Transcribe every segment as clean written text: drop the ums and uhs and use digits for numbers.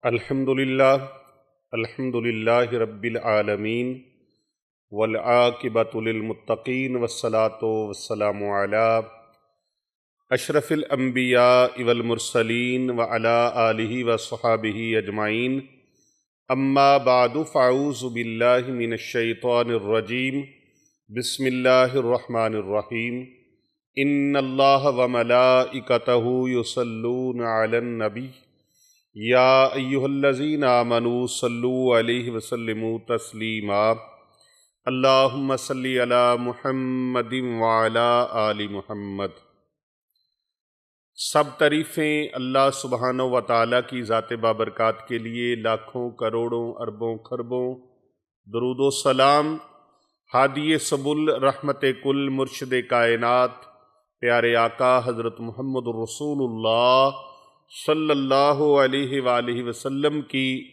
الحمدللہ رب العالمین والعاقبۃ للمتقین والصلاۃ والسلام علی اشرف الانبیاء والمرسلین وعلی آلہ وصحبہ اجمعین، اما بعد فاعوذ باللہ من الشیطان الرجیم، بسم اللہ الرحمن الرحیم۔ ان اللہ وملائکتہ یصلون علی النبی یا ایہا الذین آمنوا صلوا علیہ وسلموا تسلیما، اللہم صلی علی محمد وعلی آل محمد۔ سب تعریفیں اللہ سبحانہ و تعالیٰ کی ذات بابرکات کے لیے، لاکھوں کروڑوں اربوں خربوں درود و سلام ہادی سبل رحمت کل مرشد کائنات پیارے آقا حضرت محمد رسول اللہ صلی اللہ علیہ وآلہ وسلم کی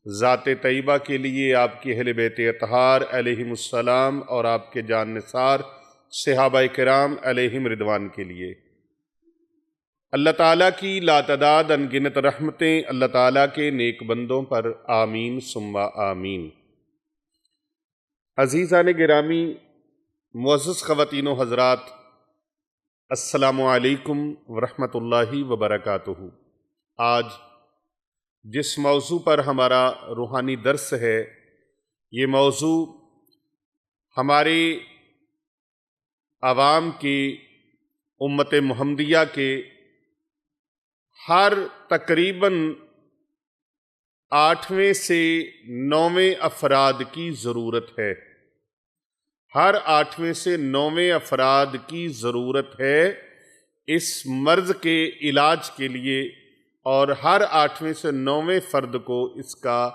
ذات طیبہ کے لیے، آپ کی اہل بیت اطہار علیہم السلام اور آپ کے جان نثار صحابہ کرام علیہم رضوان کے لیے، اللہ تعالیٰ کی لاتعداد انگنت رحمتیں اللہ تعالیٰ کے نیک بندوں پر آمین ثم آمین۔ عزیزان گرامی، معزز خواتین و حضرات، السلام علیکم ورحمۃ اللہ وبرکاتہ۔ آج جس موضوع پر ہمارا روحانی درس ہے، یہ موضوع ہمارے عوام کی امت محمدیہ کے ہر تقریباً 8ویں سے 9ویں افراد کی ضرورت ہے۔ ہر 8ویں سے 9ویں افراد کی ضرورت ہے اس مرض کے علاج کے لیے، اور ہر 8ویں سے 9ویں فرد کو اس کا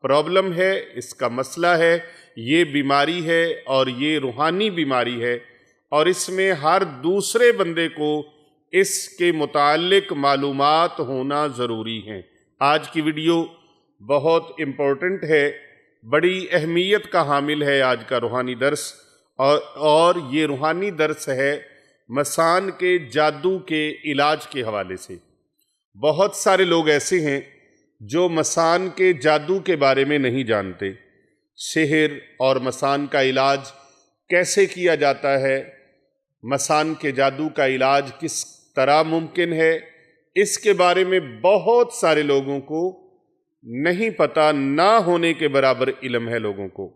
پرابلم ہے، اس کا مسئلہ ہے، یہ بیماری ہے اور یہ روحانی بیماری ہے، اور اس میں ہر دوسرے بندے کو اس کے متعلق معلومات ہونا ضروری ہیں۔ آج کی ویڈیو بہت امپورٹنٹ ہے، بڑی اہمیت کا حامل ہے آج کا روحانی درس، اور یہ روحانی درس ہے مسان کے جادو کے علاج کے حوالے سے۔ بہت سارے لوگ ایسے ہیں جو مسان کے جادو کے بارے میں نہیں جانتے، سحر اور مسان کا علاج کیسے کیا جاتا ہے، مسان کے جادو کا علاج کس طرح ممکن ہے، اس کے بارے میں بہت سارے لوگوں کو نہیں پتہ، نہ ہونے کے برابر علم ہے لوگوں کو۔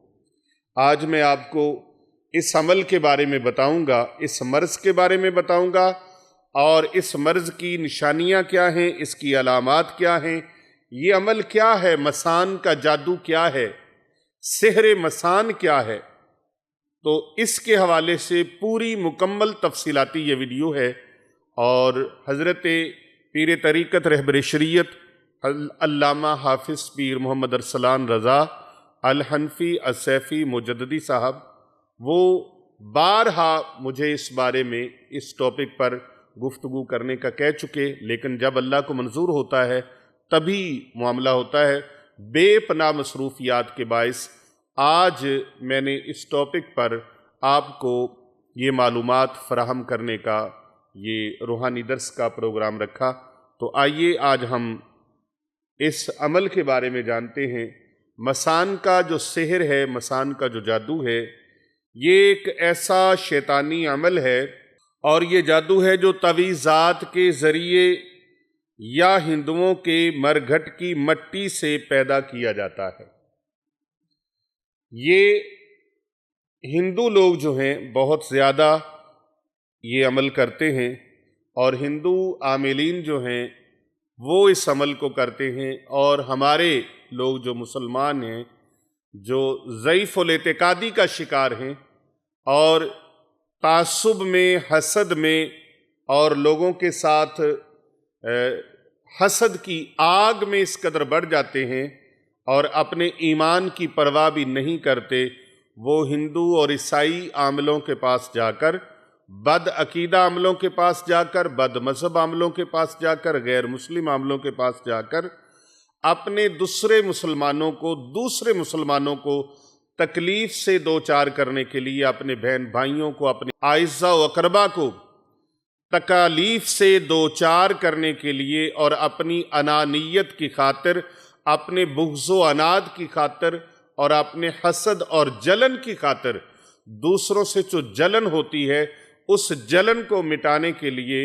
آج میں آپ کو اس عمل کے بارے میں بتاؤں گا، اس مرض کے بارے میں بتاؤں گا، اور اس مرض کی نشانیاں کیا ہیں، اس کی علامات کیا ہیں، یہ عمل کیا ہے، مسان کا جادو کیا ہے، سحر مسان کیا ہے۔ تو اس کے حوالے سے پوری مکمل تفصیلاتی یہ ویڈیو ہے، اور حضرت پیر طریقت رہبر شریعت علامہ حافظ پیر محمد ارسلان رضا الحنفی السیفی مجددی صاحب، وہ بارہا مجھے اس بارے میں اس ٹاپک پر گفتگو کرنے کا کہہ چکے، لیکن جب اللہ کو منظور ہوتا ہے تبھی معاملہ ہوتا ہے۔ بے پناہ مصروفیات کے باعث آج میں نے اس ٹاپک پر آپ کو یہ معلومات فراہم کرنے کا، یہ روحانی درس کا پروگرام رکھا۔ تو آئیے آج ہم اس عمل کے بارے میں جانتے ہیں۔ مسان کا جو سحر ہے، مسان کا جو جادو ہے، یہ ایک ایسا شیطانی عمل ہے، اور یہ جادو ہے جو تعویذات کے ذریعے یا ہندوؤں کے مرگھٹ کی مٹی سے پیدا کیا جاتا ہے۔ یہ ہندو لوگ جو ہیں بہت زیادہ یہ عمل کرتے ہیں، اور ہندو عاملین جو ہیں وہ اس عمل کو کرتے ہیں، اور ہمارے لوگ جو مسلمان ہیں، جو ضعیف الاعتقادی کا شکار ہیں، اور تعصب میں، حسد میں، اور لوگوں کے ساتھ حسد کی آگ میں اس قدر بڑھ جاتے ہیں، اور اپنے ایمان کی پرواہ بھی نہیں کرتے، وہ ہندو اور عیسائی عاملوں کے پاس جا کر، بد عقیدہ عاملوں کے پاس جا کر، بد مذہب عاملوں کے پاس جا کر، غیر مسلم عاملوں کے پاس جا کر اپنے دوسرے مسلمانوں کو تکلیف سے دوچار کرنے کے لیے، اپنے بہن بھائیوں کو، اپنے اعزاء و اقربا کو تکالیف سے دوچار کرنے کے لیے، اور اپنی انانیت کی خاطر، اپنے بغض و عناد کی خاطر اور اپنے حسد اور جلن کی خاطر دوسروں سے جو جلن ہوتی ہے اس جلن کو مٹانے کے لیے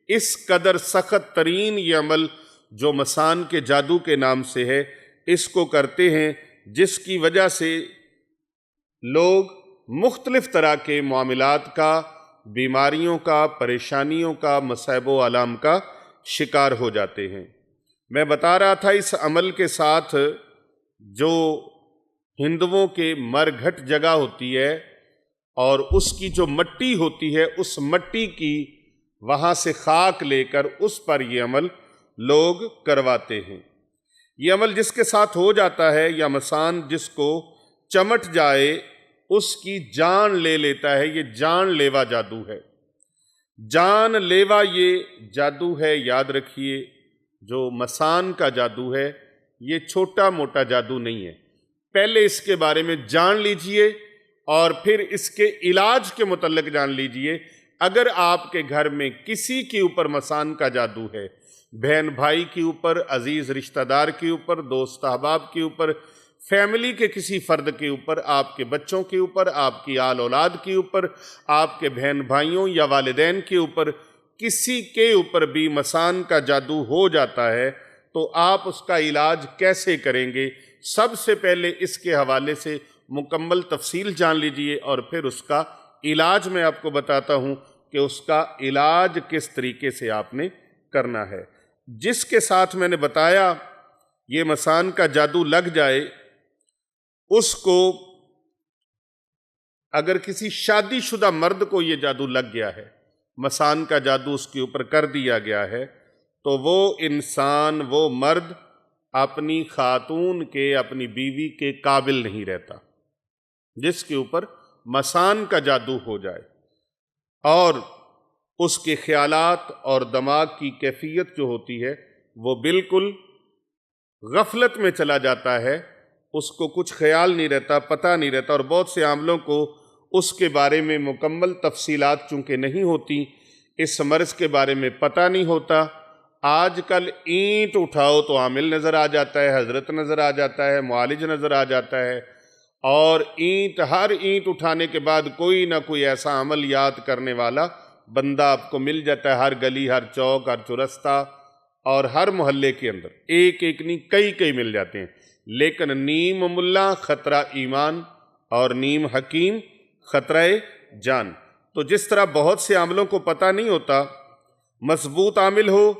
اس قدر سخت ترین یہ عمل جو مسان کے جادو کے نام سے ہے اس کو کرتے ہیں، جس کی وجہ سے لوگ مختلف طرح کے معاملات کا، بیماریوں کا، پریشانیوں کا، مصائب و آلام کا شکار ہو جاتے ہیں۔ میں بتا رہا تھا اس عمل کے ساتھ جو ہندوؤں کے مرگھٹ جگہ ہوتی ہے اور اس کی جو مٹی ہوتی ہے اس مٹی کی وہاں سے خاک لے کر اس پر یہ عمل لوگ کرواتے ہیں۔ یہ عمل جس کے ساتھ ہو جاتا ہے یا مسان جس کو چمٹ جائے اس کی جان لے لیتا ہے، یہ جان لیوا جادو ہے۔ جان لیوا یہ جادو ہے، یاد رکھیے، جو مسان کا جادو ہے یہ چھوٹا موٹا جادو نہیں ہے۔ پہلے اس کے بارے میں جان لیجئے اور پھر اس کے علاج کے متعلق جان لیجئے۔ اگر آپ کے گھر میں کسی کے اوپر مسان کا جادو ہے، بہن بھائی کے اوپر، عزیز رشتہ دار کے اوپر، دوست احباب کے اوپر، فیملی کے کسی فرد کے اوپر، آپ کے بچوں کے اوپر، آپ کی آل اولاد کے اوپر، آپ کے بہن بھائیوں یا والدین کے اوپر، کسی کے اوپر بھی مسان کا جادو ہو جاتا ہے تو آپ اس کا علاج کیسے کریں گے؟ سب سے پہلے اس کے حوالے سے مکمل تفصیل جان لیجئے اور پھر اس کا علاج میں آپ کو بتاتا ہوں کہ اس کا علاج کس طریقے سے آپ نے کرنا ہے۔ جس کے ساتھ میں نے بتایا یہ مسان کا جادو لگ جائے، اس کو اگر کسی شادی شدہ مرد کو یہ جادو لگ گیا ہے، مسان کا جادو اس کے اوپر کر دیا گیا ہے، تو وہ انسان، وہ مرد اپنی خاتون کے، اپنی بیوی کے قابل نہیں رہتا۔ جس کے اوپر مسان کا جادو ہو جائے اور اس کے خیالات اور دماغ کی کیفیت جو ہوتی ہے وہ بالکل غفلت میں چلا جاتا ہے، اس کو کچھ خیال نہیں رہتا، پتہ نہیں رہتا، اور بہت سے عاملوں کو اس کے بارے میں مکمل تفصیلات چونکہ نہیں ہوتی، اس مرض کے بارے میں پتہ نہیں ہوتا۔ آج کل اینٹ اٹھاؤ تو عامل نظر آ جاتا ہے، حضرت نظر آ جاتا ہے، معالج نظر آ جاتا ہے، اور ہر اینٹ اٹھانے کے بعد کوئی نہ کوئی ایسا عمل یاد کرنے والا بندہ آپ کو مل جاتا ہے، ہر گلی، ہر چوک، ہر چرستہ اور ہر محلے کے اندر ایک ایک نہیں کئی مل جاتے ہیں۔ لیکن نیم ملا خطرہ ایمان اور نیم حکیم خطرہ جان۔ تو جس طرح بہت سے عاملوں کو پتہ نہیں ہوتا، مضبوط عامل ہو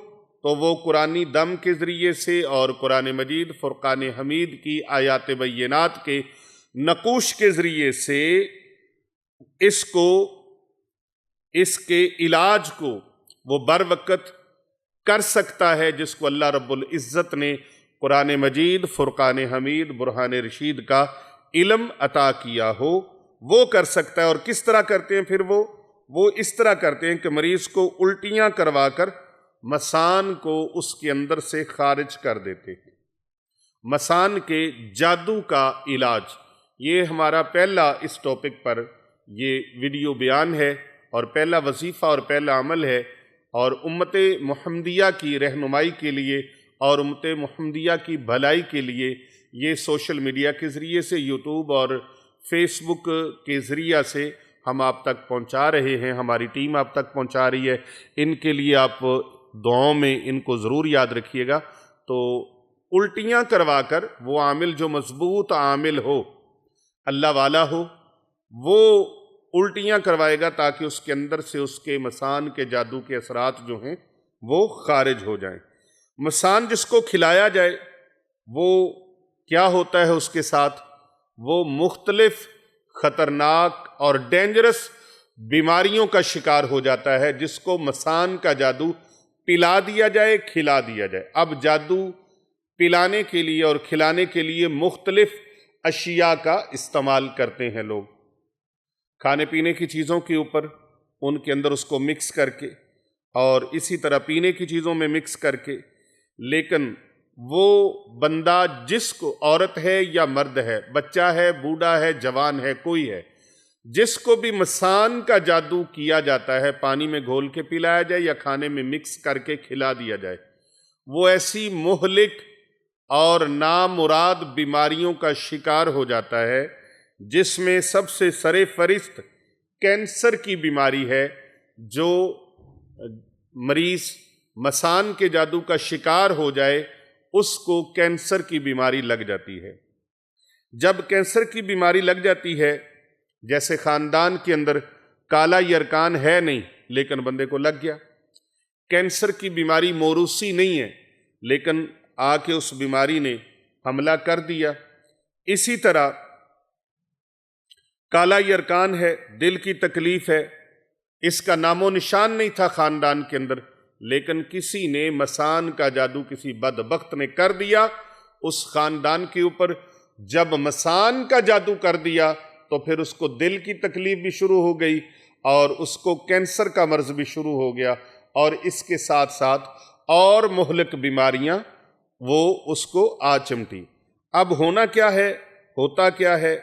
تو وہ قرآنی دم کے ذریعے سے اور قرآن مجید فرقان حمید کی آیات بینات کے نقوش کے ذریعے سے اس کے علاج کو وہ بر وقت کر سکتا ہے، جس کو اللہ رب العزت نے قرآن مجید، فرقان حمید، برہان رشید کا علم عطا کیا ہو، وہ کر سکتا ہے۔ اور کس طرح کرتے ہیں پھر وہ اس طرح کرتے ہیں کہ مریض کو الٹیاں کروا کر مسان کو اس کے اندر سے خارج کر دیتے ہیں۔ مسان کے جادو کا علاج، یہ ہمارا پہلا اس ٹاپک پر یہ ویڈیو بیان ہے اور پہلا وظیفہ اور پہلا عمل ہے، اور امت محمدیہ کی رہنمائی کے لیے اور امت محمدیہ کی بھلائی کے لیے یہ سوشل میڈیا کے ذریعے سے، یوٹیوب اور فیس بک کے ذریعہ سے ہم آپ تک پہنچا رہے ہیں، ہماری ٹیم آپ تک پہنچا رہی ہے۔ ان کے لیے آپ دعاؤں میں ان کو ضرور یاد رکھیے گا۔ تو الٹیاں کروا کر وہ عامل جو مضبوط عامل ہو، اللہ والا ہو، وہ الٹیاں کروائے گا تاکہ اس کے اندر سے اس کے مسان کے جادو کے اثرات جو ہیں وہ خارج ہو جائیں۔ مسان جس کو کھلایا جائے وہ کیا ہوتا ہے اس کے ساتھ؟ وہ مختلف خطرناک اور ڈینجرس بیماریوں کا شکار ہو جاتا ہے، جس کو مسان کا جادو پلا دیا جائے، کھلا دیا جائے۔ اب جادو پلانے کے لیے اور کھلانے کے لیے مختلف اشیاء کا استعمال کرتے ہیں لوگ، کھانے پینے کی چیزوں کے اوپر، ان کے اندر اس کو مکس کر کے، اور اسی طرح پینے کی چیزوں میں مکس کر کے۔ لیکن وہ بندہ جس کو، عورت ہے یا مرد ہے، بچہ ہے، بوڑھا ہے، جوان ہے، کوئی ہے، جس کو بھی مسان کا جادو کیا جاتا ہے، پانی میں گھول کے پلایا جائے یا کھانے میں مکس کر کے کھلا دیا جائے، وہ ایسی مہلک اور نامراد بیماریوں کا شکار ہو جاتا ہے، جس میں سب سے سر فہرست کینسر کی بیماری ہے۔ جو مریض مسان کے جادو کا شکار ہو جائے اس کو کینسر کی بیماری لگ جاتی ہے۔ جب کینسر کی بیماری لگ جاتی ہے، جیسے خاندان کے اندر کالا یرکان ہے نہیں لیکن بندے کو لگ گیا، کینسر کی بیماری موروثی نہیں ہے لیکن آ کے اس بیماری نے حملہ کر دیا۔ اسی طرح کالا یرکان ہے، دل کی تکلیف ہے، اس کا نام و نشان نہیں تھا خاندان کے اندر، لیکن کسی نے مسان کا جادو کسی بدبخت نے کر دیا اس خاندان کے اوپر۔ جب مسان کا جادو کر دیا تو پھر اس کو دل کی تکلیف بھی شروع ہو گئی اور اس کو کینسر کا مرض بھی شروع ہو گیا، اور اس کے ساتھ ساتھ اور مہلک بیماریاں وہ اس کو آ چمٹی۔ اب ہونا کیا ہے، ہوتا کیا ہے،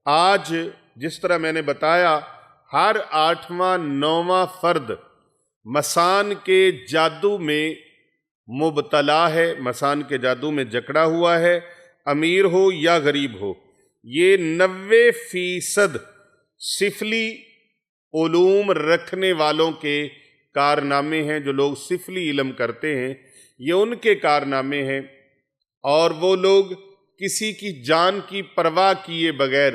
آج جس طرح میں نے بتایا ہر 8واں 9واں فرد مسان کے جادو میں مبتلا ہے، مسان کے جادو میں جکڑا ہوا ہے، امیر ہو یا غریب ہو۔ یہ 90% سفلی علوم رکھنے والوں کے کارنامے ہیں، جو لوگ سفلی علم کرتے ہیں یہ ان کے کارنامے ہیں، اور وہ لوگ کسی کی جان کی پرواہ کیے بغیر،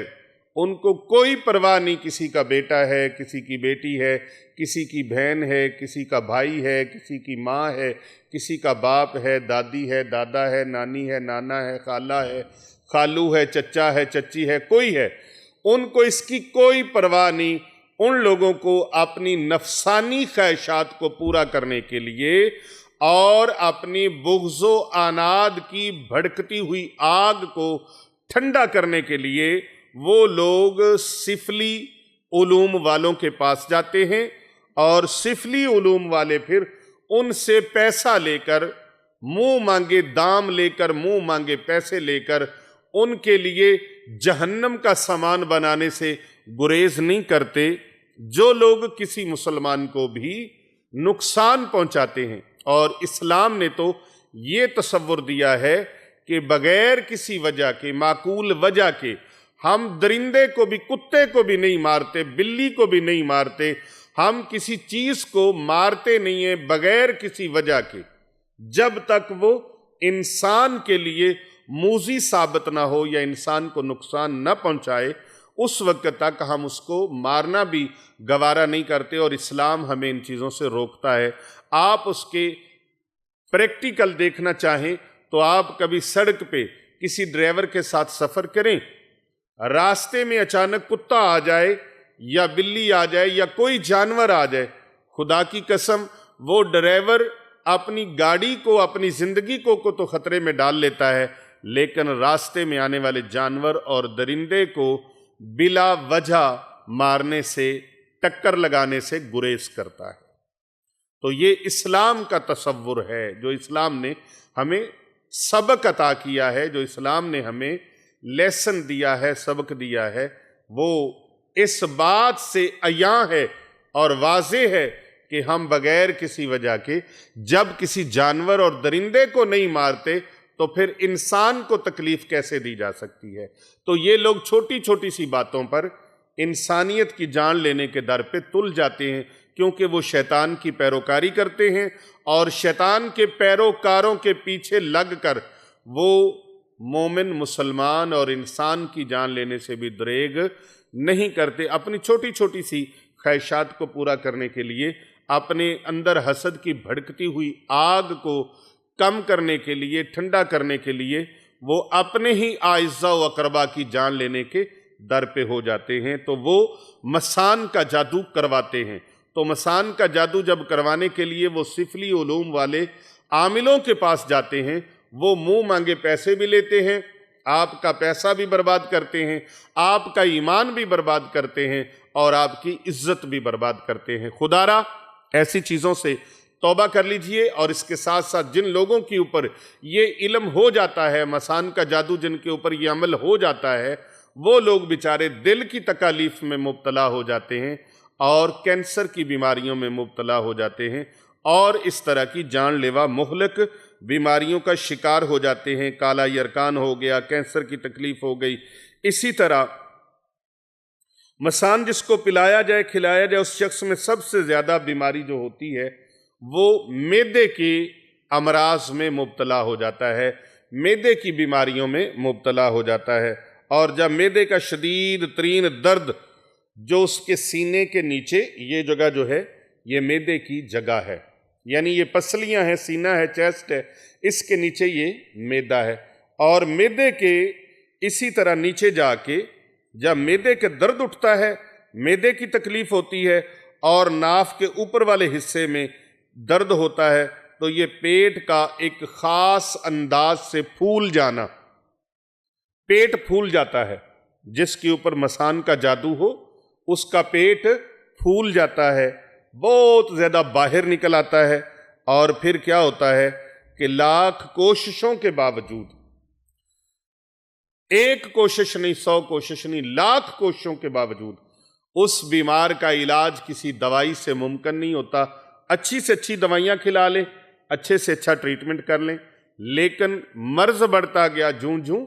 ان کو کوئی پرواہ نہیں، کسی کا بیٹا ہے، کسی کی بیٹی ہے، کسی کی بہن ہے، کسی کا بھائی ہے، کسی کی ماں ہے، کسی کا باپ ہے، دادی ہے، دادا ہے، نانی ہے، نانا ہے، خالہ ہے، خالو ہے، چچا ہے، چچی ہے، کوئی ہے، ان کو اس کی کوئی پرواہ نہیں۔ ان لوگوں کو اپنی نفسانی خواہشات کو پورا کرنے کے لیے اور اپنی بغض و عناد کی بھڑکتی ہوئی آگ کو ٹھنڈا کرنے کے لیے وہ لوگ سفلی علوم والوں کے پاس جاتے ہیں، اور سفلی علوم والے پھر ان سے پیسہ لے کر، منہ مانگے دام لے کر، منہ مانگے پیسے لے کر ان کے لیے جہنم کا سامان بنانے سے گریز نہیں کرتے۔ جو لوگ کسی مسلمان کو بھی نقصان پہنچاتے ہیں، اور اسلام نے تو یہ تصور دیا ہے کہ بغیر کسی وجہ کے، معقول وجہ کے، ہم درندے کو بھی، کتے کو بھی نہیں مارتے، بلی کو بھی نہیں مارتے، ہم کسی چیز کو مارتے نہیں ہیں بغیر کسی وجہ کے، جب تک وہ انسان کے لیے موذی ثابت نہ ہو یا انسان کو نقصان نہ پہنچائے، اس وقت تک ہم اس کو مارنا بھی گوارا نہیں کرتے، اور اسلام ہمیں ان چیزوں سے روکتا ہے۔ آپ اس کے پریکٹیکل دیکھنا چاہیں تو آپ کبھی سڑک پہ کسی ڈرائیور کے ساتھ سفر کریں، راستے میں اچانک کتا آ جائے یا بلی آ جائے یا کوئی جانور آ جائے، خدا کی قسم وہ ڈرائیور اپنی گاڑی کو، اپنی زندگی کو تو خطرے میں ڈال لیتا ہے، لیکن راستے میں آنے والے جانور اور درندے کو بلا وجہ مارنے سے، ٹکر لگانے سے گریز کرتا ہے۔ تو یہ اسلام کا تصور ہے، جو اسلام نے ہمیں سبق عطا کیا ہے، جو اسلام نے ہمیں لیسن دیا ہے، سبق دیا ہے، وہ اس بات سے عیاں ہے اور واضح ہے کہ ہم بغیر کسی وجہ کے جب کسی جانور اور درندے کو نہیں مارتے تو پھر انسان کو تکلیف کیسے دی جا سکتی ہے۔ تو یہ لوگ چھوٹی چھوٹی سی باتوں پر انسانیت کی جان لینے کے در پہ تل جاتے ہیں، کیونکہ وہ شیطان کی پیروکاری کرتے ہیں، اور شیطان کے پیروکاروں کے پیچھے لگ کر وہ مومن، مسلمان اور انسان کی جان لینے سے بھی دریغ نہیں کرتے۔ اپنی چھوٹی چھوٹی سی خواہشات کو پورا کرنے کے لیے، اپنے اندر حسد کی بھڑکتی ہوئی آگ کو کم کرنے کے لیے، ٹھنڈا کرنے کے لیے، وہ اپنے ہی اعزاء و اقربا کی جان لینے کے در پہ ہو جاتے ہیں، تو وہ مسان کا جادو کرواتے ہیں۔ تو مسان کا جادو جب کروانے کے لیے وہ سفلی علوم والے عاملوں کے پاس جاتے ہیں، وہ منہ مانگے پیسے بھی لیتے ہیں، آپ کا پیسہ بھی برباد کرتے ہیں، آپ کا ایمان بھی برباد کرتے ہیں، اور آپ کی عزت بھی برباد کرتے ہیں۔ خدارا ایسی چیزوں سے توبہ کر لیجئے، اور اس کے ساتھ ساتھ جن لوگوں کے اوپر یہ علم ہو جاتا ہے، مسان کا جادو جن کے اوپر یہ عمل ہو جاتا ہے، وہ لوگ بیچارے دل کی تکالیف میں مبتلا ہو جاتے ہیں اور کینسر کی بیماریوں میں مبتلا ہو جاتے ہیں، اور اس طرح کی جان لیوا مہلک بیماریوں کا شکار ہو جاتے ہیں۔ کالا یرکان ہو گیا، کینسر کی تکلیف ہو گئی۔ اسی طرح مثلاً جس کو پلایا جائے کھلایا جائے اس شخص میں سب سے زیادہ بیماری جو ہوتی ہے وہ معدے کے امراض میں مبتلا ہو جاتا ہے، معدے کی بیماریوں میں مبتلا ہو جاتا ہے۔ اور جب معدے کا شدید ترین درد جو اس کے سینے کے نیچے، یہ جگہ جو ہے یہ معدے کی جگہ ہے، یعنی یہ پسلیاں ہیں، سینہ ہے، چیسٹ ہے، اس کے نیچے یہ معدہ ہے۔ اور معدے کے اسی طرح نیچے جا کے جب معدے کے درد اٹھتا ہے، معدے کی تکلیف ہوتی ہے اور ناف کے اوپر والے حصے میں درد ہوتا ہے، تو یہ پیٹ کا ایک خاص انداز سے پھول جانا، پیٹ پھول جاتا ہے۔ جس کے اوپر مسان کا جادو ہو اس کا پیٹ پھول جاتا ہے، بہت زیادہ باہر نکل آتا ہے، اور پھر کیا ہوتا ہے کہ لاکھ کوششوں کے باوجود، ایک کوشش نہیں، 100 کوشش نہیں، لاکھ کوششوں کے باوجود اس بیمار کا علاج کسی دوائی سے ممکن نہیں ہوتا۔ اچھی سے اچھی دوائیاں کھلا لیں، اچھے سے اچھا ٹریٹمنٹ کر لیں، لیکن مرض بڑھتا گیا جوں جوں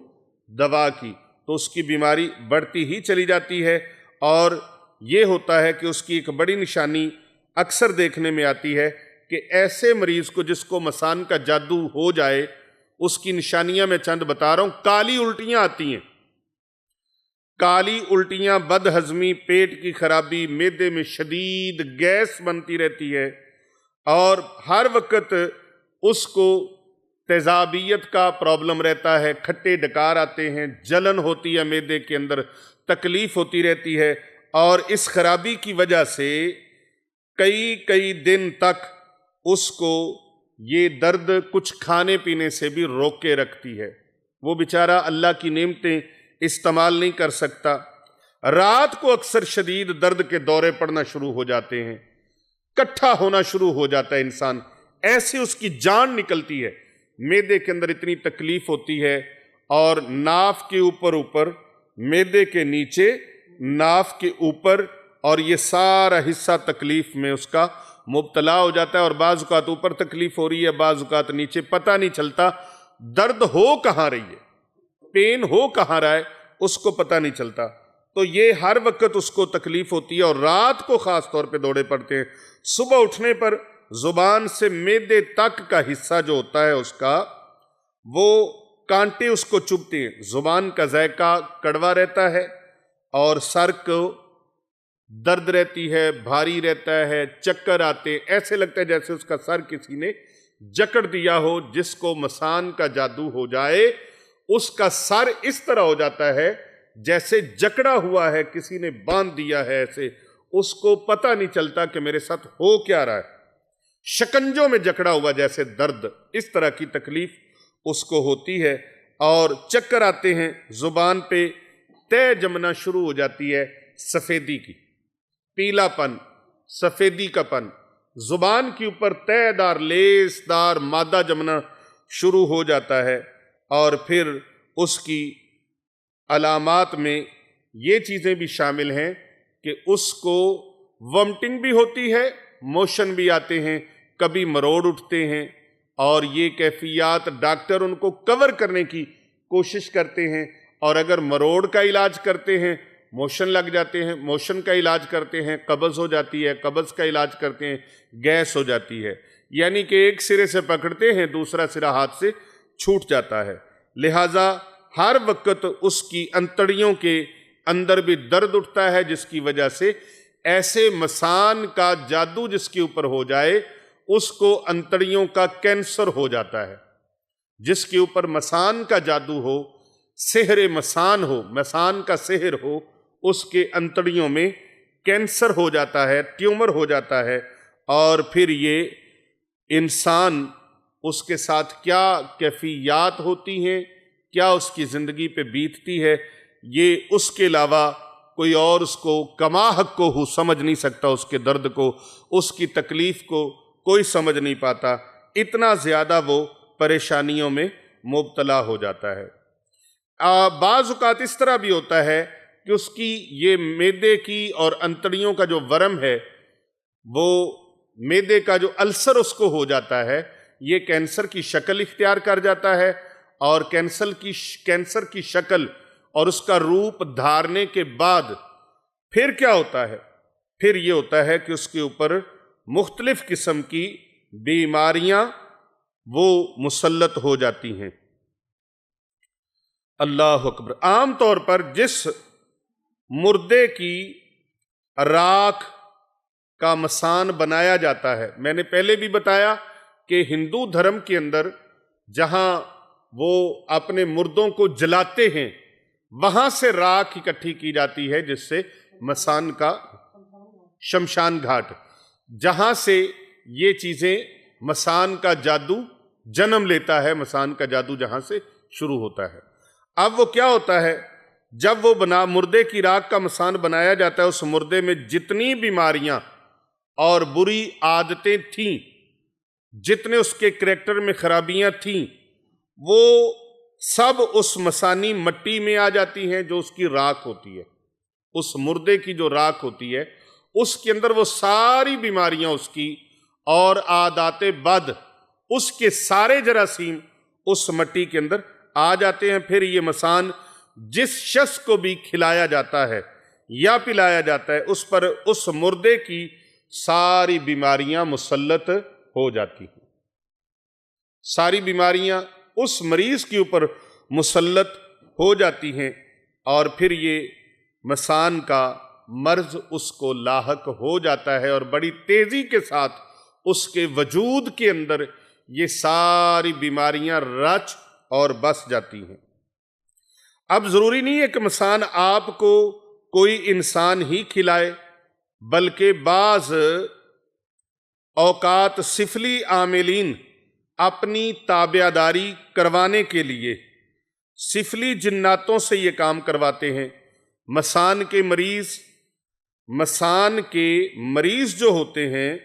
دوا کی، تو اس کی بیماری بڑھتی ہی چلی جاتی ہے۔ اور یہ ہوتا ہے کہ اس کی ایک بڑی نشانی اکثر دیکھنے میں آتی ہے کہ ایسے مریض کو جس کو مسان کا جادو ہو جائے، اس کی نشانیاں میں چند بتا رہا ہوں۔ کالی الٹیاں آتی ہیں، کالی الٹیاں، بد ہضمی، پیٹ کی خرابی، معدے میں شدید گیس بنتی رہتی ہے، اور ہر وقت اس کو تیزابیت کا پرابلم رہتا ہے، کھٹے ڈکار آتے ہیں، جلن ہوتی ہے معدے کے اندر، تکلیف ہوتی رہتی ہے، اور اس خرابی کی وجہ سے کئی دن تک اس کو یہ درد کچھ کھانے پینے سے بھی روک کے رکھتی ہے۔ وہ بیچارہ اللہ کی نعمتیں استعمال نہیں کر سکتا۔ رات کو اکثر شدید درد کے دورے پڑنا شروع ہو جاتے ہیں، کٹھا ہونا شروع ہو جاتا ہے انسان، ایسے اس کی جان نکلتی ہے۔ معدے کے اندر اتنی تکلیف ہوتی ہے، اور ناف کے اوپر معدے کے نیچے، ناف کے اوپر، اور یہ سارا حصہ تکلیف میں اس کا مبتلا ہو جاتا ہے۔ اور بعض اوقات اوپر تکلیف ہو رہی ہے، بعض اوقات نیچے، پتہ نہیں چلتا درد ہو کہاں رہی ہے، پین ہو کہاں رہا ہے، اس کو پتہ نہیں چلتا۔ تو یہ ہر وقت اس کو تکلیف ہوتی ہے، اور رات کو خاص طور پہ دوڑے پڑتے ہیں۔ صبح اٹھنے پر زبان سے معدے تک کا حصہ جو ہوتا ہے اس کا، وہ کانٹے اس کو چبھتے ہیں، زبان کا ذائقہ کڑوا رہتا ہے، اور سر کو درد رہتی ہے، بھاری رہتا ہے، چکر آتے، ایسے لگتا ہے جیسے اس کا سر کسی نے جکڑ دیا ہو۔ جس کو مسان کا جادو ہو جائے اس کا سر اس طرح ہو جاتا ہے جیسے جکڑا ہوا ہے، کسی نے باندھ دیا ہے، ایسے اس کو پتہ نہیں چلتا کہ میرے ساتھ ہو کیا رہا ہے، شکنجوں میں جکڑا ہوا جیسے درد، اس طرح کی تکلیف اس کو ہوتی ہے، اور چکر آتے ہیں، زبان پہ تہ جمنا شروع ہو جاتی ہے، سفیدی کی، پیلا پن، سفیدی کا پن، زبان کے اوپر تہ دار لیس دار مادہ جمنا شروع ہو جاتا ہے۔ اور پھر اس کی علامات میں یہ چیزیں بھی شامل ہیں کہ اس کو ومٹنگ بھی ہوتی ہے، موشن بھی آتے ہیں، کبھی مروڑ اٹھتے ہیں، اور یہ کیفیات ڈاکٹر ان کو کور کرنے کی کوشش کرتے ہیں، اور اگر مروڑ کا علاج کرتے ہیں موشن لگ جاتے ہیں، موشن کا علاج کرتے ہیں قبض ہو جاتی ہے، قبض کا علاج کرتے ہیں گیس ہو جاتی ہے، یعنی کہ ایک سرے سے پکڑتے ہیں دوسرا سرا ہاتھ سے چھوٹ جاتا ہے۔ لہٰذا ہر وقت اس کی انتڑیوں کے اندر بھی درد اٹھتا ہے، جس کی وجہ سے ایسے مسان کا جادو جس کے اوپر ہو جائے اس کو انتڑیوں کا کینسر ہو جاتا ہے۔ جس کے اوپر مسان کا جادو ہو، سحر مسان ہو، مسان کا سحر ہو، اس کے انتڑیوں میں کینسر ہو جاتا ہے، ٹیومر ہو جاتا ہے، اور پھر یہ انسان، اس کے ساتھ کیا کیفیات ہوتی ہیں، کیا اس کی زندگی پہ بیتتی ہے، یہ اس کے علاوہ کوئی اور اس کو کما حق کو ہو سمجھ نہیں سکتا، اس کے درد کو، اس کی تکلیف کو کوئی سمجھ نہیں پاتا، اتنا زیادہ وہ پریشانیوں میں مبتلا ہو جاتا ہے۔ بعض اوقات اس طرح بھی ہوتا ہے کہ اس کی یہ معدے کی اور انتڑیوں کا جو ورم ہے وہ میدے کا جو السر اس کو ہو جاتا ہے، یہ کینسر کی شکل اختیار کر جاتا ہے، اور کینسر کی شکل اور اس کا روپ دھارنے کے بعد پھر کیا ہوتا ہے؟ پھر یہ ہوتا ہے کہ اس کے اوپر مختلف قسم کی بیماریاں وہ مسلط ہو جاتی ہیں۔ اللہ اکبر۔ عام طور پر جس مردے کی راکھ کا مسان بنایا جاتا ہے، میں نے پہلے بھی بتایا کہ ہندو دھرم کے اندر جہاں وہ اپنے مردوں کو جلاتے ہیں وہاں سے راکھ اکٹھی کی جاتی ہے، جس سے مسان کا شمشان گھاٹ، جہاں سے یہ چیزیں مسان کا جادو جنم لیتا ہے، مسان کا جادو جہاں سے شروع ہوتا ہے۔ اب وہ کیا ہوتا ہے، جب وہ مردے کی راکھ کا مسان بنایا جاتا ہے، اس مردے میں جتنی بیماریاں اور بری عادتیں تھیں، جتنے اس کے کریکٹر میں خرابیاں تھیں، وہ سب اس مسانی مٹی میں آ جاتی ہیں جو اس کی راکھ ہوتی ہے۔ اس مردے کی جو راکھ ہوتی ہے اس کے اندر وہ ساری بیماریاں اس کی اور عادات بد، اس کے سارے جراثیم اس مٹی کے اندر آ جاتے ہیں۔ پھر یہ مسان جس شخص کو بھی کھلایا جاتا ہے یا پلایا جاتا ہے، اس پر اس مردے کی ساری بیماریاں مسلط ہو جاتی ہیں، ساری بیماریاں اس مریض کے اوپر مسلط ہو جاتی ہیں، اور پھر یہ مسان کا مرض اس کو لاحق ہو جاتا ہے، اور بڑی تیزی کے ساتھ اس کے وجود کے اندر یہ ساری بیماریاں رچ اور بس جاتی ہیں۔ اب ضروری نہیں ہے کہ مسان آپ کو کوئی انسان ہی کھلائے، بلکہ بعض اوقات سفلی عاملین اپنی تابعداری کروانے کے لیے سفلی جناتوں سے یہ کام کرواتے ہیں۔ مسان کے مریض جو ہوتے ہیں،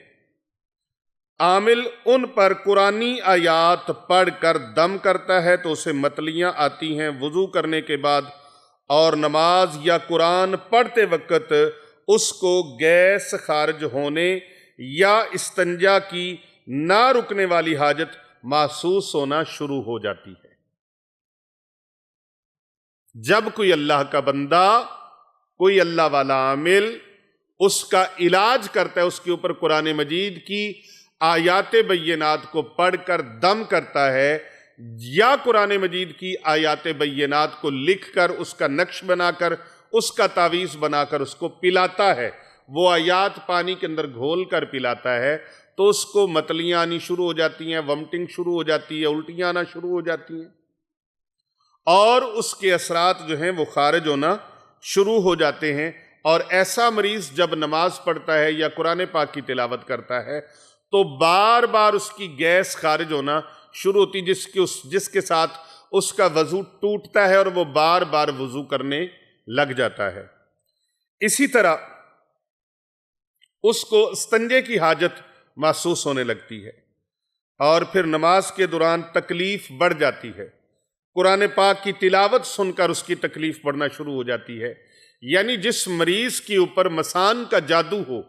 عامل ان پر قرآنی آیات پڑھ کر دم کرتا ہے تو اسے متلیاں آتی ہیں۔ وضو کرنے کے بعد اور نماز یا قرآن پڑھتے وقت اس کو گیس خارج ہونے یا استنجا کی نہ رکنے والی حاجت محسوس ہونا شروع ہو جاتی ہے۔ جب کوئی اللہ کا بندہ، کوئی اللہ والا عامل اس کا علاج کرتا ہے، اس کے اوپر قرآن مجید کی آیات بینات کو پڑھ کر دم کرتا ہے، یا قرآن مجید کی آیات بینات کو لکھ کر اس کا نقش بنا کر اس کا تعویذ بنا کر اس کو پلاتا ہے، وہ آیات پانی کے اندر گھول کر پلاتا ہے، تو اس کو متلیاں آنی شروع ہو جاتی ہیں، ومٹنگ شروع ہو جاتی ہے، الٹیاں آنا شروع ہو جاتی ہیں، اور اس کے اثرات جو ہیں وہ خارج ہونا شروع ہو جاتے ہیں۔ اور ایسا مریض جب نماز پڑھتا ہے یا قرآن پاک کی تلاوت کرتا ہے تو بار بار اس کی گیس خارج ہونا شروع ہوتی، جس کے ساتھ اس کا وضو ٹوٹتا ہے اور وہ بار بار وضو کرنے لگ جاتا ہے۔ اسی طرح اس کو استنجے کی حاجت محسوس ہونے لگتی ہے، اور پھر نماز کے دوران تکلیف بڑھ جاتی ہے۔ قرآن پاک کی تلاوت سن کر اس کی تکلیف بڑھنا شروع ہو جاتی ہے۔ یعنی جس مریض کے اوپر مسان کا جادو ہو،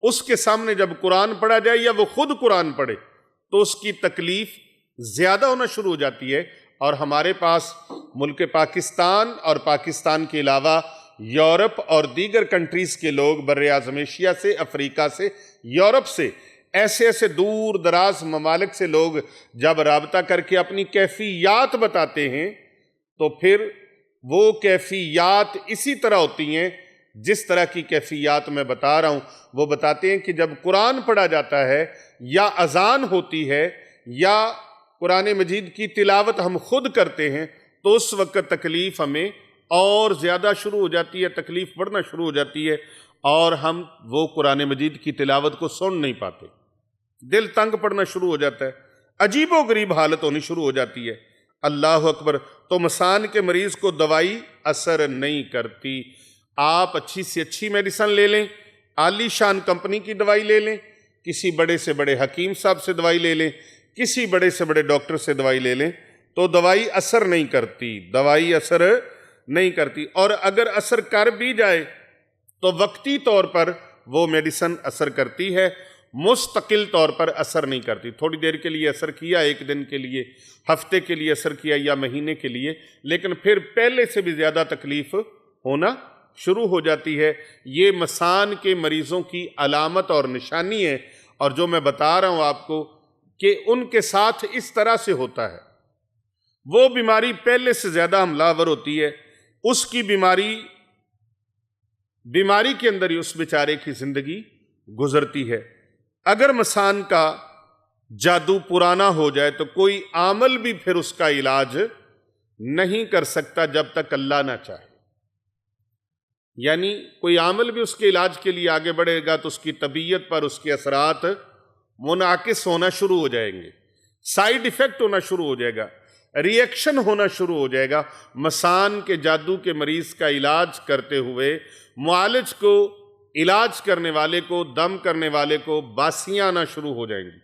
اس کے سامنے جب قرآن پڑھا جائے یا وہ خود قرآن پڑھے تو اس کی تکلیف زیادہ ہونا شروع ہو جاتی ہے۔ اور ہمارے پاس ملک پاکستان اور پاکستان کے علاوہ یورپ اور دیگر کنٹریز کے لوگ، بر اعظم ایشیا سے، افریقہ سے، یورپ سے، ایسے دور دراز ممالک سے لوگ جب رابطہ کر کے اپنی کیفیات بتاتے ہیں تو پھر وہ کیفیات اسی طرح ہوتی ہیں جس طرح کی کیفیات میں بتا رہا ہوں۔ وہ بتاتے ہیں کہ جب قرآن پڑھا جاتا ہے یا اذان ہوتی ہے یا قرآن مجید کی تلاوت ہم خود کرتے ہیں تو اس وقت تکلیف ہمیں اور زیادہ شروع ہو جاتی ہے، تکلیف بڑھنا شروع ہو جاتی ہے، اور ہم وہ قرآن مجید کی تلاوت کو سن نہیں پاتے، دل تنگ پڑنا شروع ہو جاتا ہے، عجیب و غریب حالت ہونی شروع ہو جاتی ہے۔ اللہ اکبر۔ تو مسان کے مریض کو دوائی اثر نہیں کرتی۔ آپ اچھی سے اچھی میڈیسن لے لیں، عالی شان کمپنی کی دوائی لے لیں، کسی بڑے سے بڑے حکیم صاحب سے دوائی لے لیں، کسی بڑے سے بڑے ڈاکٹر سے دوائی لے لیں، تو دوائی اثر نہیں کرتی، دوائی اثر نہیں کرتی۔ اور اگر اثر کر بھی جائے تو وقتی طور پر وہ میڈیسن اثر کرتی ہے، مستقل طور پر اثر نہیں کرتی. تھوڑی دیر کے لیے اثر کیا، ایک دن کے لیے، ہفتے کے لیے اثر کیا یا مہینے کے لیے، لیکن پھر پہلے سے بھی زیادہ تکلیف ہونا شروع ہو جاتی ہے. یہ مسان کے مریضوں کی علامت اور نشانی ہے، اور جو میں بتا رہا ہوں آپ کو کہ ان کے ساتھ اس طرح سے ہوتا ہے. وہ بیماری پہلے سے زیادہ حملہ آور ہوتی ہے، اس کی بیماری کے اندر ہی اس بیچارے کی زندگی گزرتی ہے. اگر مسان کا جادو پرانا ہو جائے تو کوئی عامل بھی پھر اس کا علاج نہیں کر سکتا جب تک اللہ نہ چاہے. یعنی کوئی عامل بھی اس کے علاج کے لیے آگے بڑھے گا تو اس کی طبیعت پر اس کے اثرات منعکس ہونا شروع ہو جائیں گے، سائیڈ ایفیکٹ ہونا شروع ہو جائے گا، ری ایکشن ہونا شروع ہو جائے گا. مسان کے جادو کے مریض کا علاج کرتے ہوئے معالج کو، علاج کرنے والے کو، دم کرنے والے کو باسیاں آنا شروع ہو جائیں گی،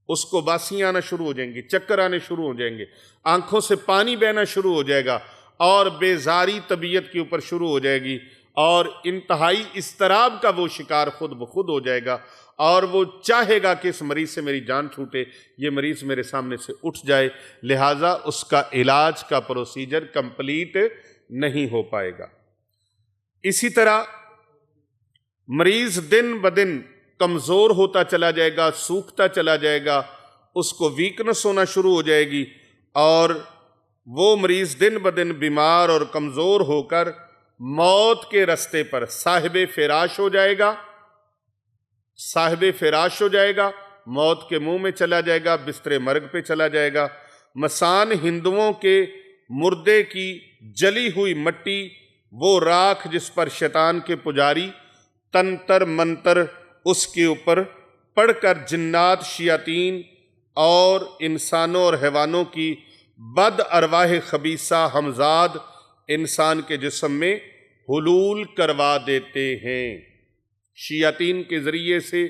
اس کو باسیاں آنا شروع ہو جائیں گی، چکر آنے شروع ہو جائیں گے، آنکھوں سے پانی بہنا شروع ہو جائے گا، اور بیزاری طبیعت کے اوپر شروع ہو جائے گی، اور انتہائی اضطراب کا وہ شکار خود بخود ہو جائے گا، اور وہ چاہے گا کہ اس مریض سے میری جان چھوٹے، یہ مریض میرے سامنے سے اٹھ جائے. لہٰذا اس کا علاج کا پروسیجر کمپلیٹ نہیں ہو پائے گا. اسی طرح مریض دن بدن کمزور ہوتا چلا جائے گا، سوکھتا چلا جائے گا، اس کو ویکنس ہونا شروع ہو جائے گی، اور وہ مریض دن بدن بیمار اور کمزور ہو کر موت کے رستے پر صاحب فراش ہو جائے گا، موت کے منہ میں چلا جائے گا، بستر مرگ پہ چلا جائے گا. مسان ہندوؤں کے مردے کی جلی ہوئی مٹی، وہ راکھ جس پر شیطان کے پجاری تنتر منتر اس کے اوپر پڑھ کر جنات، شیاطین اور انسانوں اور حیوانوں کی بد ارواح خبیثہ ہمزاد انسان کے جسم میں حلول کروا دیتے ہیں. شیاطین کے ذریعے سے،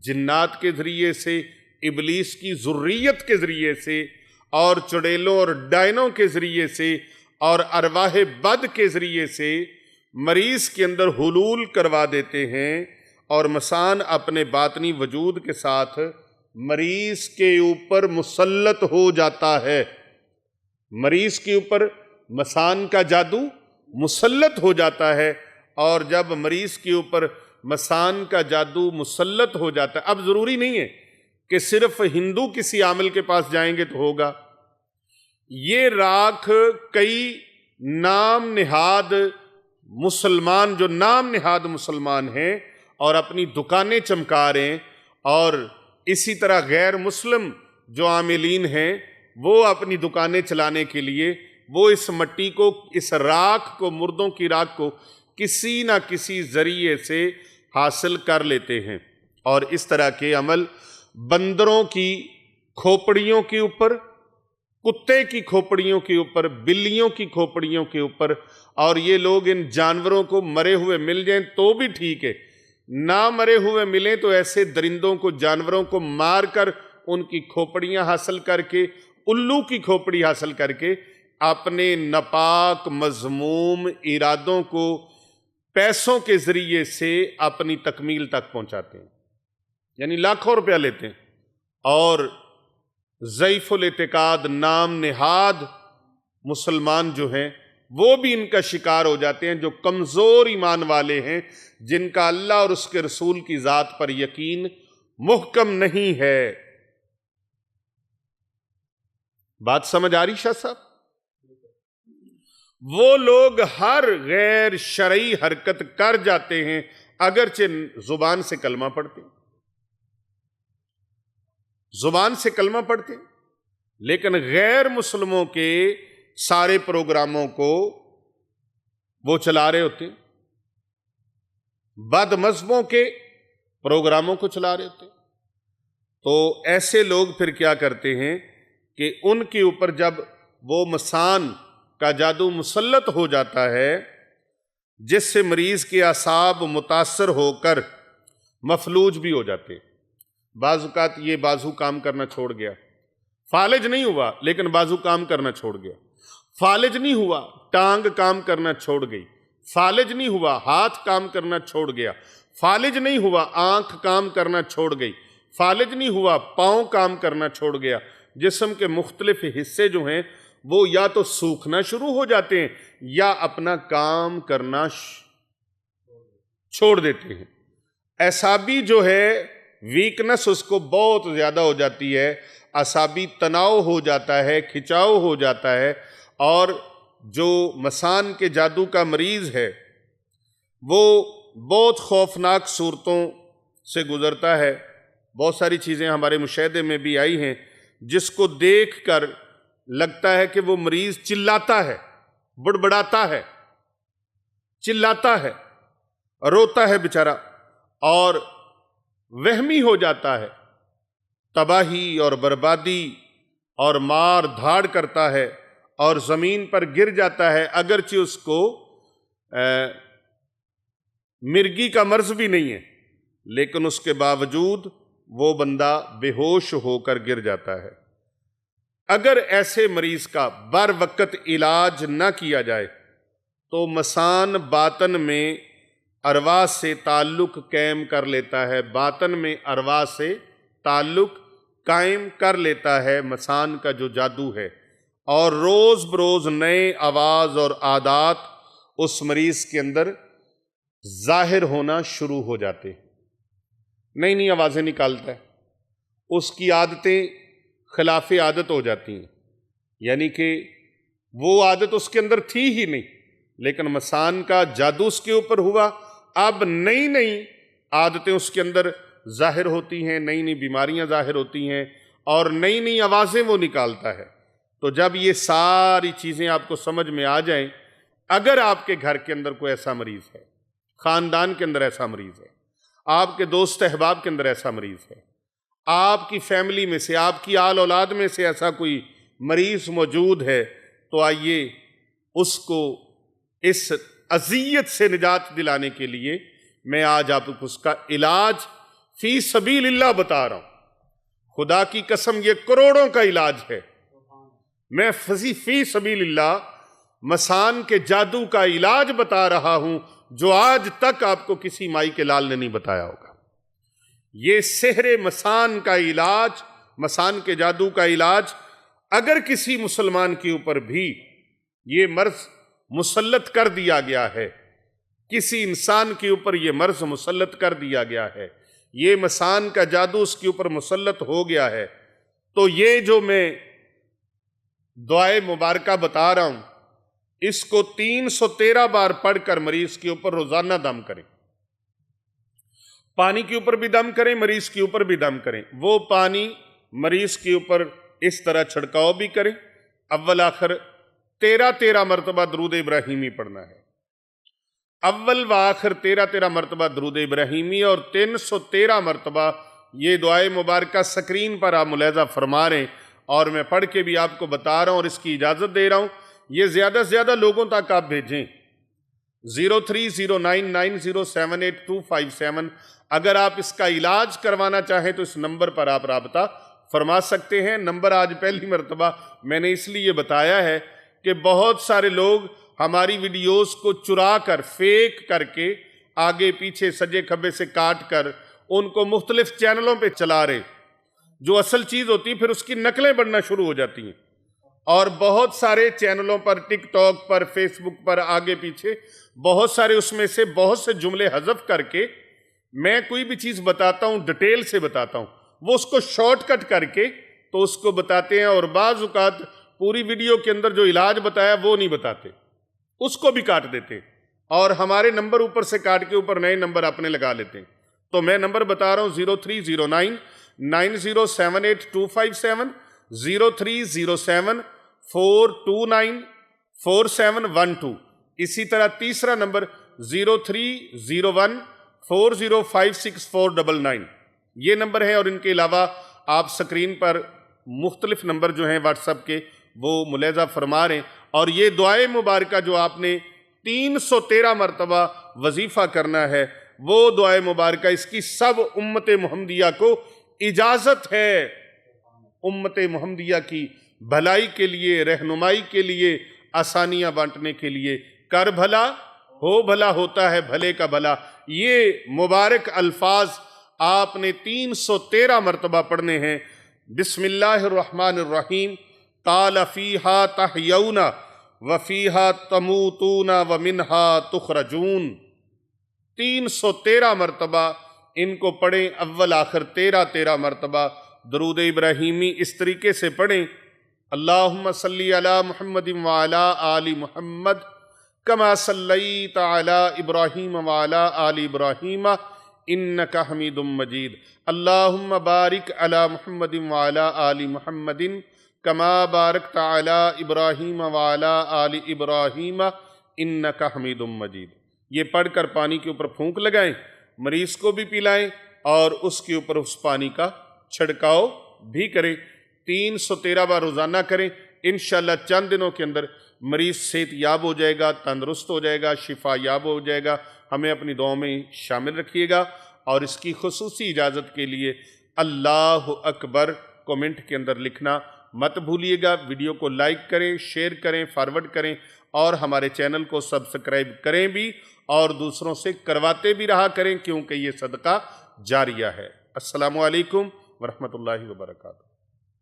جنات کے ذریعے سے، ابلیس کی ذریت کے ذریعے سے، اور چڑیلوں اور ڈائنوں کے ذریعے سے، اور ارواح بد کے ذریعے سے مریض کے اندر حلول کروا دیتے ہیں. اور مسان اپنے باطنی وجود کے ساتھ مریض کے اوپر مسلط ہو جاتا ہے. مریض کے اوپر مسان کا جادو مسلط ہو جاتا ہے، اور جب مریض کے اوپر مسان کا جادو مسلط ہو جاتا ہے، اب ضروری نہیں ہے کہ صرف ہندو کسی عامل کے پاس جائیں گے تو ہوگا. یہ راکھ کئی نام نہاد مسلمان، جو نام نہاد مسلمان ہیں اور اپنی دکانیں چمکا رہے ہیں، اور اسی طرح غیر مسلم جو عاملین ہیں وہ اپنی دکانیں چلانے کے لیے وہ اس مٹی کو، اس راکھ کو، مردوں کی راکھ کو کسی نہ کسی ذریعے سے حاصل کر لیتے ہیں. اور اس طرح کے عمل بندروں کی کھوپڑیوں کے اوپر، کتے کی کھوپڑیوں کے اوپر، بلیوں کی کھوپڑیوں کے اوپر، اور یہ لوگ ان جانوروں کو مرے ہوئے مل جائیں تو بھی ٹھیک ہے، نہ مرے ہوئے ملیں تو ایسے درندوں کو، جانوروں کو مار کر ان کی کھوپڑیاں حاصل کر کے، الو کی کھوپڑی حاصل کر کے اپنے ناپاک مذموم ارادوں کو پیسوں کے ذریعے سے اپنی تکمیل تک پہنچاتے ہیں. یعنی لاکھوں روپیہ لیتے ہیں، اور ضعیف الاعتقاد نام نہاد مسلمان جو ہیں وہ بھی ان کا شکار ہو جاتے ہیں، جو کمزور ایمان والے ہیں، جن کا اللہ اور اس کے رسول کی ذات پر یقین محکم نہیں ہے. بات سمجھ آ رہی شاہ صاحب؟ وہ لوگ ہر غیر شرعی حرکت کر جاتے ہیں، اگرچہ زبان سے کلمہ پڑھتے ہیں، زبان سے کلمہ پڑھتے ہیں، لیکن غیر مسلموں کے سارے پروگراموں کو وہ چلا رہے ہوتے ہیں، بد مذہبوں کے پروگراموں کو چلا رہے ہوتے ہیں. تو ایسے لوگ پھر کیا کرتے ہیں کہ ان کے اوپر جب وہ مسان کا جادو مسلط ہو جاتا ہے، جس سے مریض کے اعصاب متاثر ہو کر مفلوج بھی ہو جاتے ہیں. بعض اوقات یہ بازو کام کرنا چھوڑ گیا، فالج نہیں ہوا لیکن بازو کام کرنا چھوڑ گیا، فالج نہیں ہوا ٹانگ کام کرنا چھوڑ گئی، فالج نہیں ہوا ہاتھ کام کرنا چھوڑ گیا، فالج نہیں ہوا، آنکھ کام کرنا چھوڑ گئی، فالج نہیں ہوا، پاؤں کام کرنا چھوڑ گیا، جسم کے مختلف حصے جو ہیں وہ یا تو سوکھنا شروع ہو جاتے ہیں یا اپنا کام کرنا چھوڑ دیتے ہیں۔ اعصابی جو ہے ویکنس اس کو بہت زیادہ ہو جاتی ہے، اعصابی تناؤ ہو جاتا ہے، کھچاؤ ہو جاتا ہے، اور جو مسان کے جادو کا مریض ہے وہ بہت خوفناک صورتوں سے گزرتا ہے۔ بہت ساری چیزیں ہمارے مشاہدے میں بھی آئی ہیں جس کو دیکھ کر لگتا ہے کہ وہ مریض چلاتا ہے، بڑبڑاتا ہے، چلاتا ہے، روتا ہے بیچارہ، اور وہمی ہو جاتا ہے، تباہی اور بربادی اور مار دھاڑ کرتا ہے اور زمین پر گر جاتا ہے، اگرچہ اس کو مرگی کا مرض بھی نہیں ہے، لیکن اس کے باوجود وہ بندہ بے ہوش ہو کر گر جاتا ہے۔ اگر ایسے مریض کا بر وقت علاج نہ کیا جائے تو مسان باطن میں ارواح سے تعلق قائم کر لیتا ہے، باطن میں ارواح سے تعلق قائم کر لیتا ہے مسان کا جو جادو ہے، اور روز بروز نئے آواز اور عادات اس مریض کے اندر ظاہر ہونا شروع ہو جاتے ہیں، نئی نئی آوازیں نکالتا ہے، اس کی عادتیں خلاف عادت ہو جاتی ہیں، یعنی کہ وہ عادت اس کے اندر تھی ہی نہیں، لیکن مسان کا جادو اس کے اوپر ہوا، اب نئی نئی عادتیں اس کے اندر ظاہر ہوتی ہیں، نئی نئی بیماریاں ظاہر ہوتی ہیں، اور نئی نئی آوازیں وہ نکالتا ہے۔ تو جب یہ ساری چیزیں آپ کو سمجھ میں آ جائیں، اگر آپ کے گھر کے اندر کوئی ایسا مریض ہے، خاندان کے اندر ایسا مریض ہے، آپ کے دوست احباب کے اندر ایسا مریض ہے، آپ کی فیملی میں سے، آپ کی آل اولاد میں سے ایسا کوئی مریض موجود ہے، تو آئیے اس کو اس اذیت سے نجات دلانے کے لیے میں آج آپ کو اس کا علاج فی سبیل اللہ بتا رہا ہوں۔ خدا کی قسم یہ کروڑوں کا علاج ہے۔ میں فی سبیل اللہ مسان کے جادو کا علاج بتا رہا ہوں جو آج تک آپ کو کسی مائی کے لال نے نہیں بتایا ہوگا۔ یہ سحر مسان کا علاج، مسان کے جادو کا علاج، اگر کسی مسلمان کے اوپر بھی یہ مرض مسلط کر دیا گیا ہے، کسی انسان کے اوپر یہ مرض مسلط کر دیا گیا ہے، یہ مسان کا جادو اس کے اوپر مسلط ہو گیا ہے، تو یہ جو میں دعائے مبارکہ بتا رہا ہوں اس کو 313 بار پڑھ کر مریض کے اوپر روزانہ دم کریں، پانی کے اوپر بھی دم کریں، مریض کے اوپر بھی دم کریں، وہ پانی مریض کے اوپر اس طرح چھڑکاؤ بھی کریں، اول آخر 13 مرتبہ درود ابراہیمی پڑھنا ہے، اول و آخر 13 مرتبہ درود ابراہیمی، اور 313 مرتبہ یہ دعائے مبارکہ سکرین پر آپ ملاحظہ فرما رہے ہیں، اور میں پڑھ کے بھی آپ کو بتا رہا ہوں اور اس کی اجازت دے رہا ہوں، یہ زیادہ سے زیادہ لوگوں تک آپ بھیجیں۔ 0309907827 اگر آپ اس کا علاج کروانا چاہیں تو اس نمبر پر آپ رابطہ فرما سکتے ہیں۔ نمبر آج پہلی مرتبہ میں نے اس لیے بتایا ہے کہ بہت سارے لوگ ہماری ویڈیوز کو چرا کر، فیک کر کے، آگے پیچھے سجے کھبے سے کاٹ کر ان کو مختلف چینلوں پہ چلا رہے، جو اصل چیز ہوتی ہے پھر اس کی نقلیں بننا شروع ہو جاتی ہیں، اور بہت سارے چینلوں پر، ٹک ٹاک پر، فیس بک پر، آگے پیچھے بہت سارے اس میں سے بہت سے جملے حذف کر کے میں کوئی بھی چیز بتاتا ہوں ڈیٹیل سے بتاتا ہوں، وہ اس کو شارٹ کٹ کر کے تو اس کو بتاتے ہیں، اور بعض اوقات پوری ویڈیو کے اندر جو علاج بتایا وہ نہیں بتاتے، اس کو بھی کاٹ دیتے، اور ہمارے نمبر اوپر سے کاٹ کے اوپر نئے نمبر اپنے لگا لیتے ہیں۔ تو میں نمبر بتا رہا ہوں 0309907827، 030742947112، اسی طرح تیسرا نمبر 0301405649، یہ نمبر ہے، اور ان کے علاوہ آپ سکرین پر مختلف نمبر جو ہیں واٹس ایپ کے وہ ملاحظہ فرما رہے ہیں، اور یہ دعائے مبارکہ جو آپ نے 313 مرتبہ وظیفہ کرنا ہے، وہ دعائے مبارکہ اس کی سب امت محمدیہ کو اجازت ہے، امت محمدیہ کی بھلائی کے لیے، رہنمائی کے لیے، آسانیاں بانٹنے کے لیے، کر بھلا ہو بھلا ہوتا ہے بھلے کا بھلا، یہ مبارک الفاظ آپ نے 313 مرتبہ پڑھنے ہیں۔ بسم اللہ الرحمن الرحیم، قال فیہا تحیون وفیہا تموتون ومنہا تخرجون۔ 313 مرتبہ ان کو پڑھیں، اول آخر 13 مرتبہ درود ابراہیمی اس طریقے سے پڑھیں: اللہم صلی علی محمد وعلی آل محمد کما صلیت علی ابراہیم وعلی آل ابراہیم انکا حمید مجید، اللہم بارک علی محمد وعلی آل محمد کما بارکت علی ابراہیم وعلی آل ابراہیم انکا حمید مجید۔ یہ پڑھ کر پانی کے اوپر پھونک لگائیں، مریض کو بھی پلائیں اور اس کے اوپر اس پانی کا چھڑکاؤ بھی کریں۔ 313 بار روزانہ کریں، انشاءاللہ چند دنوں کے اندر مریض صحت یاب ہو جائے گا، تندرست ہو جائے گا، شفا یاب ہو جائے گا۔ ہمیں اپنی دعاؤں میں شامل رکھیے گا، اور اس کی خصوصی اجازت کے لیے اللہ اکبر کومنٹ کے اندر لکھنا مت بھولیے گا۔ ویڈیو کو لائک کریں، شیئر کریں، فارورڈ کریں، اور ہمارے چینل کو سبسکرائب کریں بھی، اور دوسروں سے کرواتے بھی رہا کریں، کیونکہ یہ صدقہ جاریہ ہے۔ السلام علیکم ورحمۃ اللہ وبرکاتہ۔